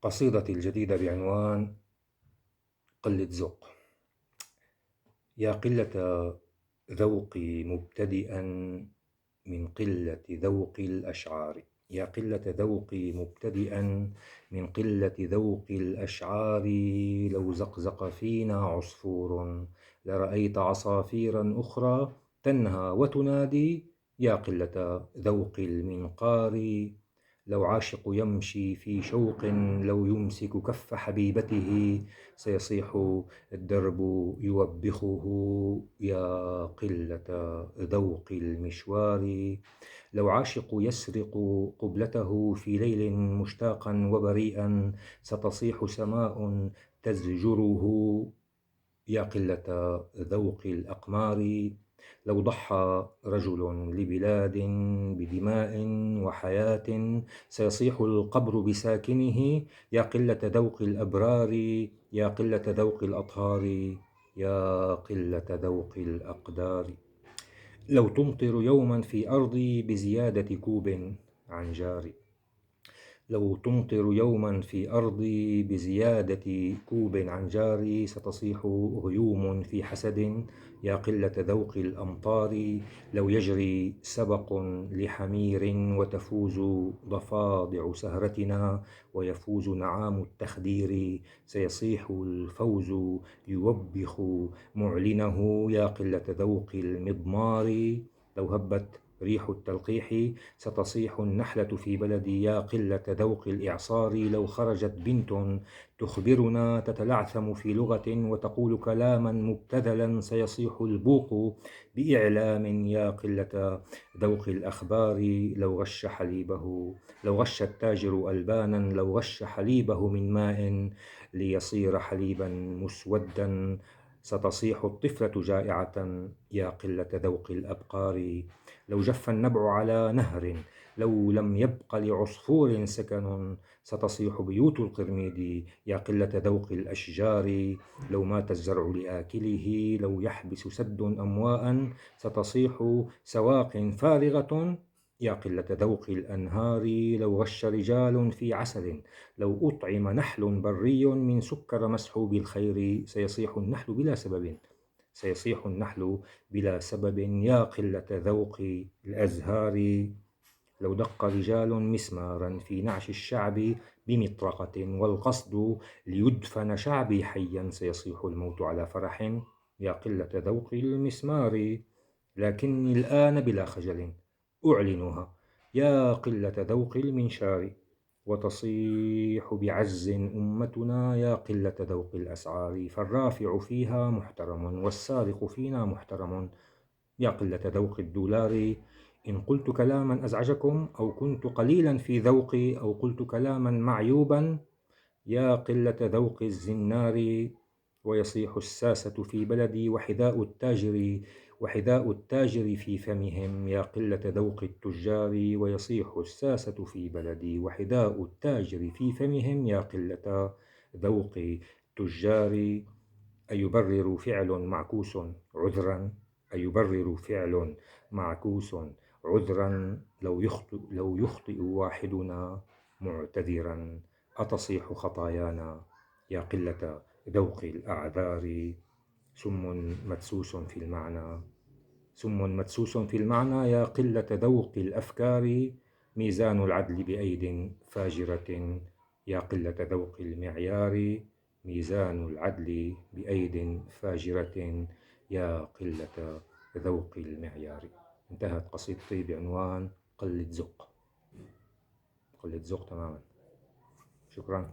قصيدتي الجديدة بعنوان قلة ذوق. يا قلة ذوقي مبتدئا من قلة ذوق الأشعار. يا قلة ذوقي مبتدئا من قلة ذوق الأشعار. لو زقزق فينا عصفور لرأيت عصافيرا أخرى تنهى وتنادي يا قلة ذوق المنقار. لو عاشق يمشي في شوق لو يمسك كف حبيبته سيصيح الدرب يوبخه يا قلة ذوق المشوار. لو عاشق يسرق قبلته في ليل مشتاقا وبريئا ستصيح سماء تزجره يا قلة ذوق الأقمار. لو ضحى رجل لبلاد بدماء وحياة سيصيح القبر بساكنه يا قلة ذوق الأبرار. يا قلة ذوق الأطهار. يا قلة ذوق الأقدار. لو تمطر يوما في أرضي بزيادة كوب عن جاري. لو تمطر يوما في أرضي بزيادة كوب عن جاري ستصيح غيوم في حسد يا قلة ذوق الأمطار. لو يجري سبق لحمير وتفوز ضفادع سهرتنا ويفوز نعام التخدير سيصيح الفوز يوبخ معلنه يا قلة ذوق المضمار. لو هبت ريح التلقيح ستصيح النحلة في بلدي يا قلة ذوق الإعصار. لو خرجت بنت تخبرنا تتلعثم في لغة وتقول كلاما مبتذلا سيصيح البوق بإعلام يا قلة ذوق الأخبار. لو غش التاجر ألبانا لو غش حليبه من ماء ليصير حليبا مسودا ستصيح الطفلة جائعة يا قلة ذوق الأبقار. لو جف النبع على نهر لو لم يبق لعصفور سكن ستصيح بيوت القرميد يا قلة ذوق الأشجار. لو مات الزرع لآكله لو يحبس سد أمواء ستصيح سواق فارغة يا قلة ذوق الأنهار. لو غش رجال في عسل لو أطعم نحل بري من سكر مسحوب الخير سيصيح النحل بلا سبب. سيصيح النحل بلا سبب يا قلة ذوق الأزهار. لو دق رجال مسمارا في نعش الشعب بمطرقة والقصد ليدفن شعبي حيا سيصيح الموت على فرح يا قلة ذوق المسمار. لكني الآن بلا خجل أعلنها يا قلة ذوق المنشار. وتصيح بعز أمتنا يا قلة ذوق الأسعار. فالرافع فيها محترم والسارق فينا محترم يا قلة ذوق الدولار. إن قلت كلاما أزعجكم أو كنت قليلا في ذوقي أو قلت كلاما معيوبا يا قلة ذوق الزنار. ويصيح الساسة في بلدي وحذاء التاجر في فمهم يا قلة ذوق التجار. ويصيح الساسة في بلدي وحذاء التاجر في فمهم يا قلة ذوق التجار. أيبرر فعل معكوس عذرا أيبرر فعل معكوس عذرا لو يخطئ واحدنا معتذرا أتصيح خطايانا يا قلة ذوق الأعذار. سم مدسوس في المعنى يا قلة ذوق الأفكار. ميزان العدل بأيد فاجرة يا قلة ذوق المعيار. ميزان العدل بأيد فاجرة يا قلة ذوق المعيار. انتهت قصيدتي بعنوان قلة ذوق. قلة ذوق تماما. شكرا.